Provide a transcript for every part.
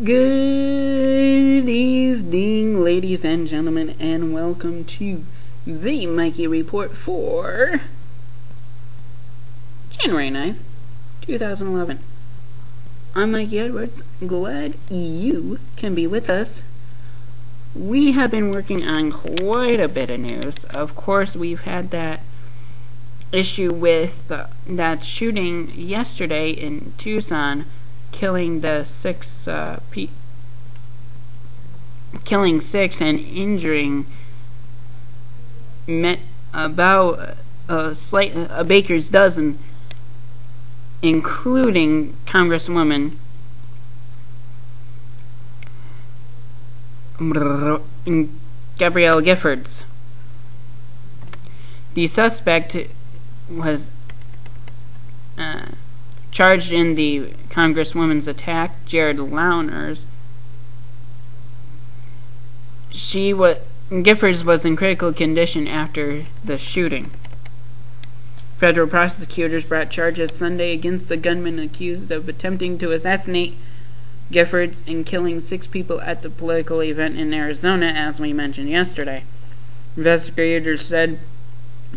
Good evening, ladies and gentlemen, and welcome to the Mikey Report for January 9th, 2011. I'm Mikey Edwards. Glad you can be with us. We have been working on quite a bit of news. Of course, we've had that issue with that shooting yesterday in Tucson, killing six and injuring about a baker's dozen, including Congresswoman Gabrielle Giffords. The suspect was charged in the Congresswoman's attack, Jared Lowners. Giffords was in critical condition after the shooting. Federal prosecutors brought charges Sunday against the gunman accused of attempting to assassinate Giffords and killing 6 people at the political event in Arizona, as we mentioned yesterday. Investigators said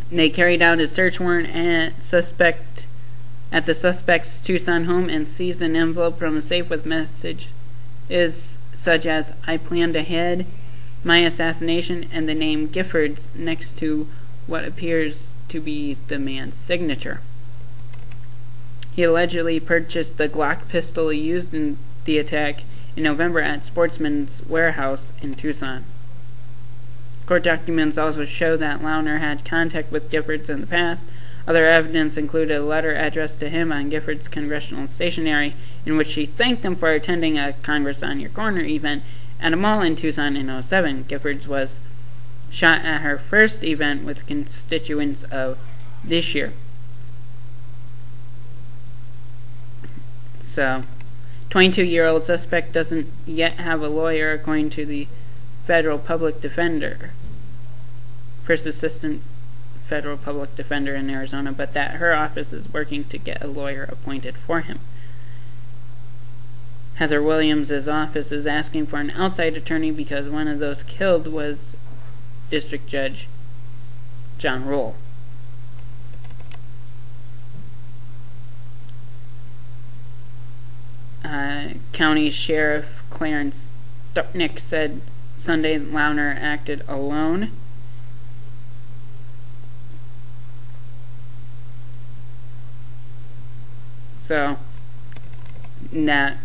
they carried out a search warrant at the suspect's Tucson home and seized an envelope from a safe with messages such as "I planned ahead," "my assassination," and the name Giffords next to what appears to be the man's signature. He allegedly purchased the Glock pistol used in the attack in November at Sportsman's Warehouse in Tucson. Court documents also show that Lowner had contact with Giffords in the past. Other evidence included a letter addressed to him on Giffords' congressional stationery in which she thanked him for attending a Congress on Your Corner event at a mall in Tucson in 2007. Giffords was shot at her first event with constituents of this year. So, 22-year-old suspect doesn't yet have a lawyer, according to the federal public defender, first assistant federal public defender in Arizona, but that her office is working to get a lawyer appointed for him. Heather Williams' office is asking for an outside attorney because one of those killed was District Judge John Rule. County Sheriff Clarence Stupnick said Sunday Lowner acted alone. So, that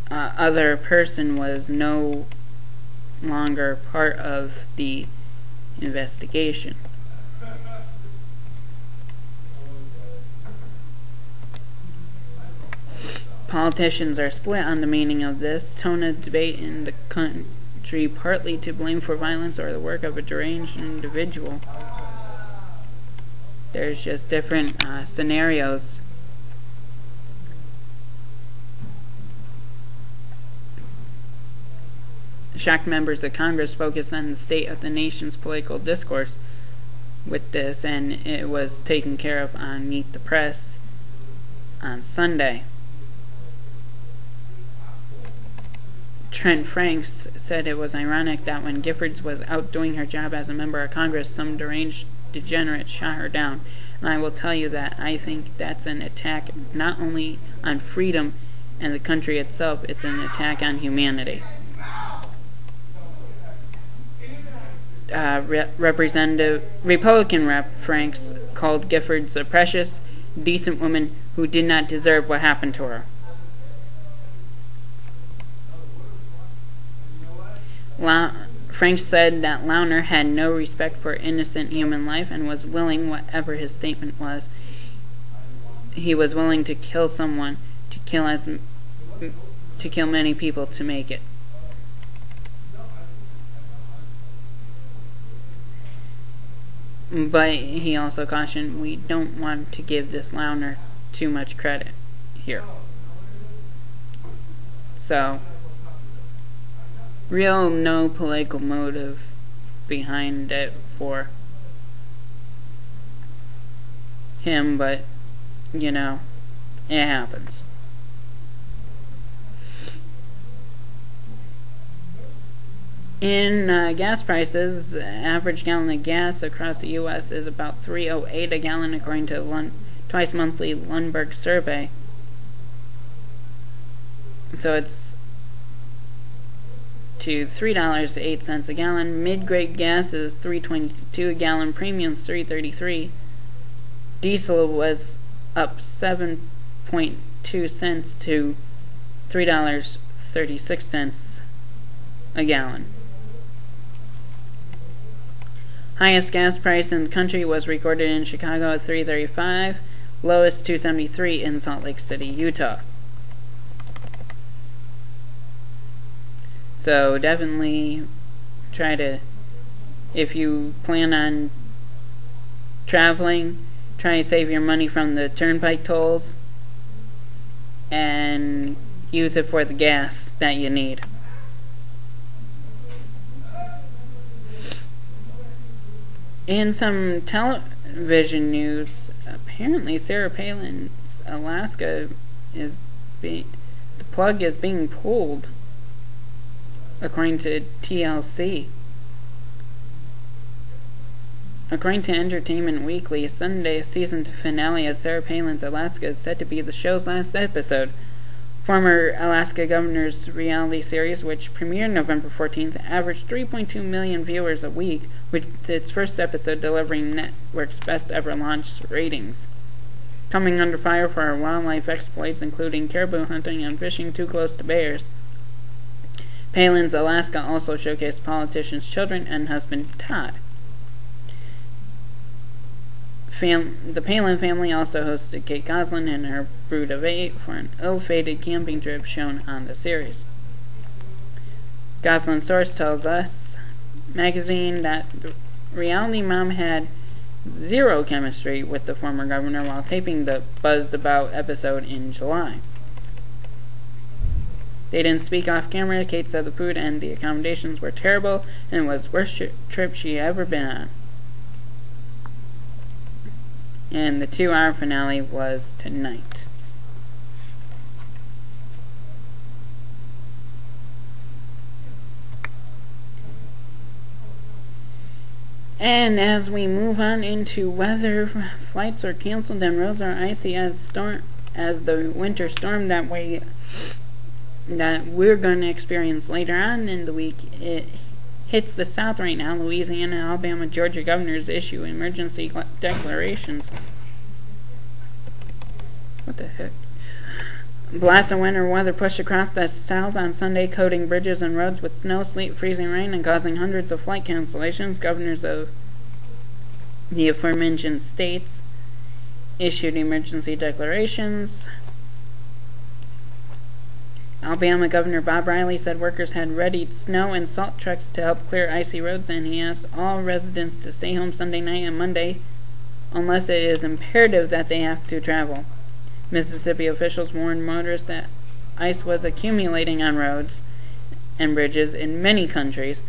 other person was no longer part of the investigation. Politicians are split on the meaning of this tone of debate in the country, partly to blame for violence or the work of a deranged individual. There's just different scenarios. Shocked members of Congress focused on the state of the nation's political discourse with this, and it was taken care of on Meet the Press on Sunday. Trent Franks said it was ironic that when Giffords was out doing her job as a member of Congress, some deranged degenerate shot her down. And I will tell you that I think that's an attack not only on freedom and the country itself, it's an attack on humanity. Republican Rep Franks called Giffords a precious, decent woman who did not deserve what happened to her. Franks said that Lowner had no respect for innocent human life and was willing, whatever his statement was, he was willing to kill someone, to kill many people to make it. But he also cautioned, we don't want to give this Lowner too much credit here. So, real no political motive behind it for him, but, you know, It happens. In gas prices, average gallon of gas across the U.S. is about $3.08 a gallon, according to twice-monthly Lundberg survey. So it's to $3.08 a gallon. Mid-grade gas is $3.22 a gallon. Premium's $3.33. Diesel was up 7.2 cents to $3.36 a gallon. Highest gas price in the country was recorded in Chicago at $3.35, lowest $2.73 in Salt Lake City, Utah. So definitely try to, if you plan on traveling, try to save your money from the turnpike tolls and use it for the gas that you need. In some television news, apparently Sarah Palin's Alaska the plug is being pulled, according to TLC. According to Entertainment Weekly, Sunday season finale of Sarah Palin's Alaska is said to be the show's last episode. Former Alaska Governor's reality series, which premiered November 14th, averaged 3.2 million viewers a week, with its first episode delivering network's best-ever launch ratings. Coming under fire for her wildlife exploits, including caribou hunting and fishing too close to bears, Palin's Alaska also showcased politicians' children and husband Todd. The Palin family also hosted Kate Gosselin and her brood of 8 for an ill-fated camping trip shown on the series. Gosselin's source tells Us magazine that the reality mom had zero chemistry with the former governor while taping the buzzed-about episode in July. They didn't speak off camera. Kate said the food and the accommodations were terrible and it was the worst trip she ever been on. And the 2-hour finale was tonight. And as we move on into weather, flights are canceled and roads are icy as the winter storm that we're going to experience later on in the week. It hits the south right now. Louisiana, Alabama, Georgia governors issue emergency declarations. What the heck? Blast of winter weather pushed across the south on Sunday, coating bridges and roads with snow, sleet, freezing rain, and causing hundreds of flight cancellations. Governors of the aforementioned states issued emergency declarations. Alabama Governor Bob Riley said workers had readied snow and salt trucks to help clear icy roads, and he asked all residents to stay home Sunday night and Monday unless it is imperative that they have to travel. Mississippi officials warned motorists that ice was accumulating on roads and bridges in many counties,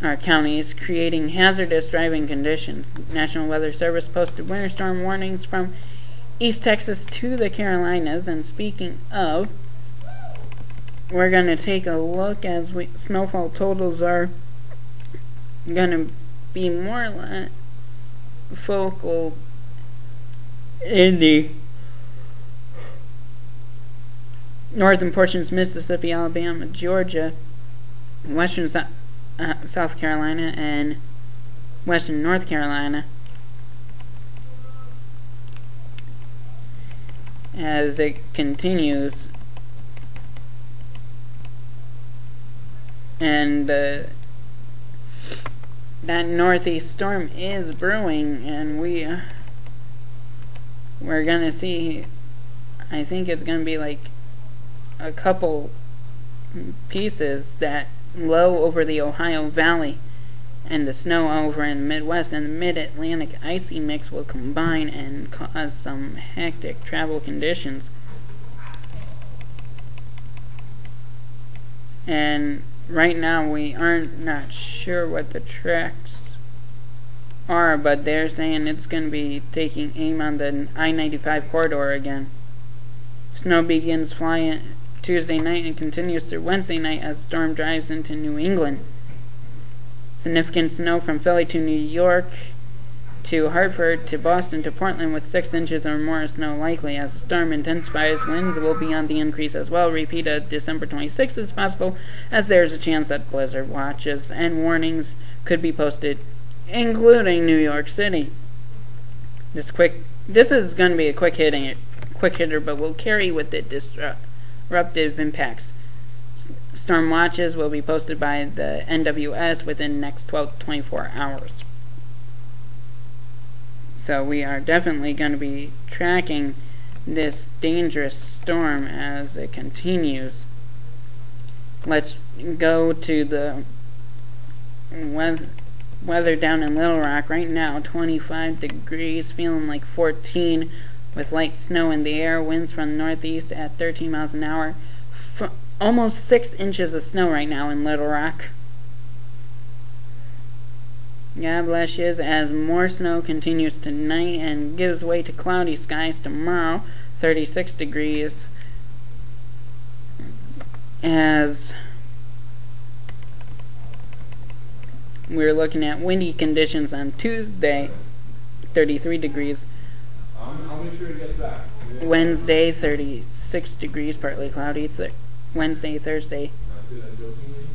creating hazardous driving conditions. National Weather Service posted winter storm warnings from East Texas to the Carolinas, and speaking of, we're going to take a look as snowfall totals are going to be more or less focal in the northern portions, Mississippi, Alabama, Georgia, western South Carolina, and western North Carolina, as it continues. And that northeast storm is brewing, and we're gonna see, I think it's gonna be like a couple pieces that low over the Ohio Valley and the snow over in the Midwest and the Mid-Atlantic icy mix will combine and cause some hectic travel conditions. And right now we aren't not sure what the tracks are, but they're saying it's going to be taking aim on the I-95 corridor again. Snow begins flying Tuesday night and continues through Wednesday night as the storm drives into New England. Significant snow from Philly to New York to Hartford to Boston to Portland with 6 inches or more of snow likely. As the storm intensifies, winds will be on the increase as well. Repeat of December 26th is possible, as there is a chance that blizzard watches and warnings could be posted, including New York City. This is going to be a quick hitter, but will carry with it disruptive impacts. Storm watches will be posted by the NWS within the next 12 to 24 hours. So we are definitely going to be tracking this dangerous storm as it continues. Let's go to the weather down in Little Rock right now. 25 degrees, feeling like 14 with light snow in the air. Winds from the northeast at 13 miles an hour. Almost 6 inches of snow right now in Little Rock. God bless you, as more snow continues tonight and gives way to cloudy skies tomorrow. 36 degrees. As we're looking at windy conditions on Tuesday, 33 degrees. I'll make sure it gets back. Wednesday, 36 degrees, partly cloudy. Wednesday, Thursday,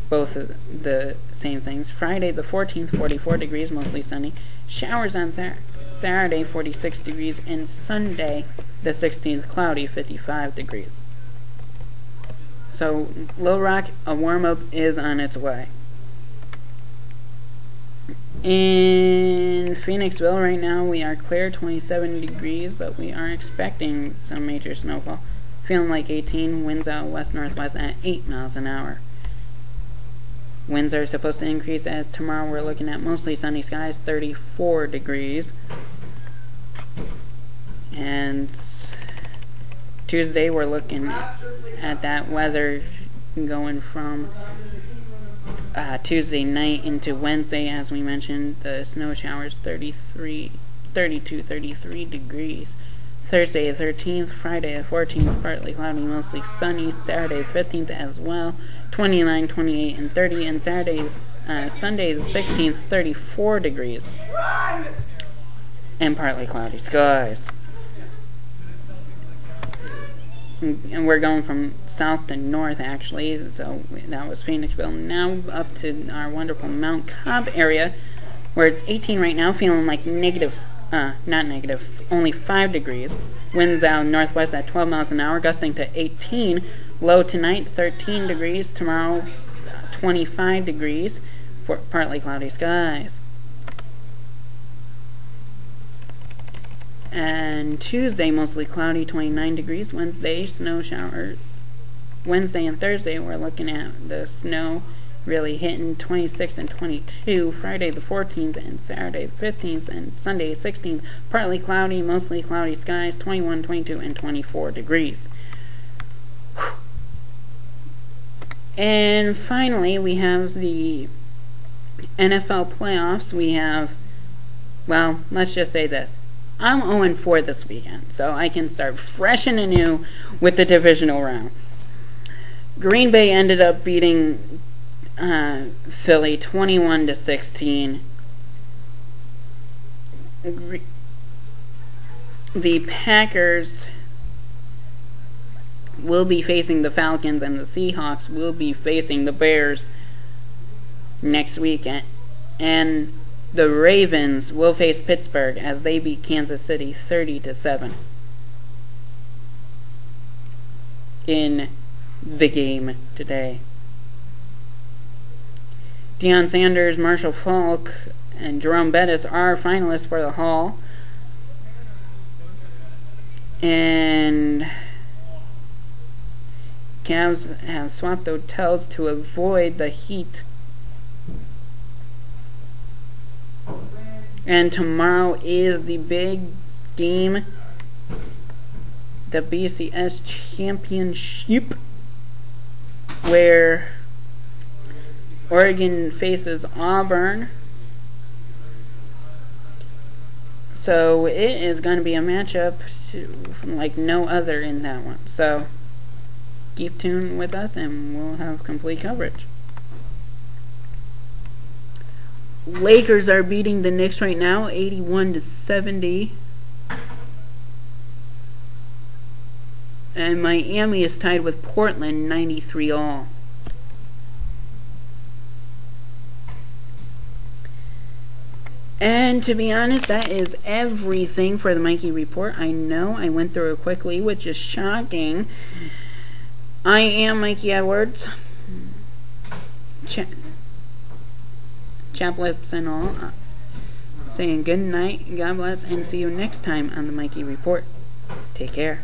both of the same things. Friday the 14th, 44 degrees, mostly sunny. Showers on Saturday, 46 degrees, and Sunday the 16th, cloudy, 55 degrees. So Little Rock, a warm-up is on its way. In Phoenixville right now we are clear, 27 degrees, but we are expecting some major snowfall. Feeling like 18, winds out west-northwest at 8 miles an hour. Winds are supposed to increase as tomorrow we're looking at mostly sunny skies, 34 degrees. And Tuesday we're looking at that weather going from Tuesday night into Wednesday, as we mentioned. The snow showers 32, 33 degrees. Thursday the 13th, Friday the 14th, partly cloudy, mostly sunny. Saturday the 15th as well, 29, 28, and 30. And Sunday the 16th, 34 degrees. And partly cloudy skies. And we're going from south to north, actually. So that was Phoenixville. Now up to our wonderful Mount Cobb area, where it's 18 right now, feeling like only 5 degrees. Winds out northwest at 12 miles an hour, gusting to 18. Low tonight, 13 degrees. Tomorrow, 25 degrees for partly cloudy skies. And Tuesday, mostly cloudy, 29 degrees. Wednesday, snow showers. Wednesday and Thursday, we're looking at the snow really hitting 26 and 22. Friday the 14th and Saturday the 15th and Sunday the 16th, partly cloudy, mostly cloudy skies, 21, 22, and 24 degrees. Whew. And finally, we have the NFL playoffs. We have, well, let's just say this. I'm 0-4 this weekend, so I can start fresh and anew with the divisional round. Green Bay ended up beating Philly 21-16. The Packers will be facing the Falcons, and the Seahawks will be facing the Bears next weekend. And the Ravens will face Pittsburgh as they beat Kansas City 30-7 in the game today. Deion Sanders, Marshall Faulk, and Jerome Bettis are finalists for the Hall. And Cavs have swapped hotels to avoid the heat. And tomorrow is the big game, the BCS Championship, where Oregon faces Auburn. So it is going to be a matchup like no other in that one. So keep tuned with us and we'll have complete coverage. Lakers are beating the Knicks right now, 81-70. And Miami is tied with Portland, 93-all. And to be honest, that is everything for the Mikey report. I know I went through it quickly, which is shocking. I am Mikey Edwards. Chaplets and all. Saying good night, God bless, and see you next time on the Mikey report. Take care.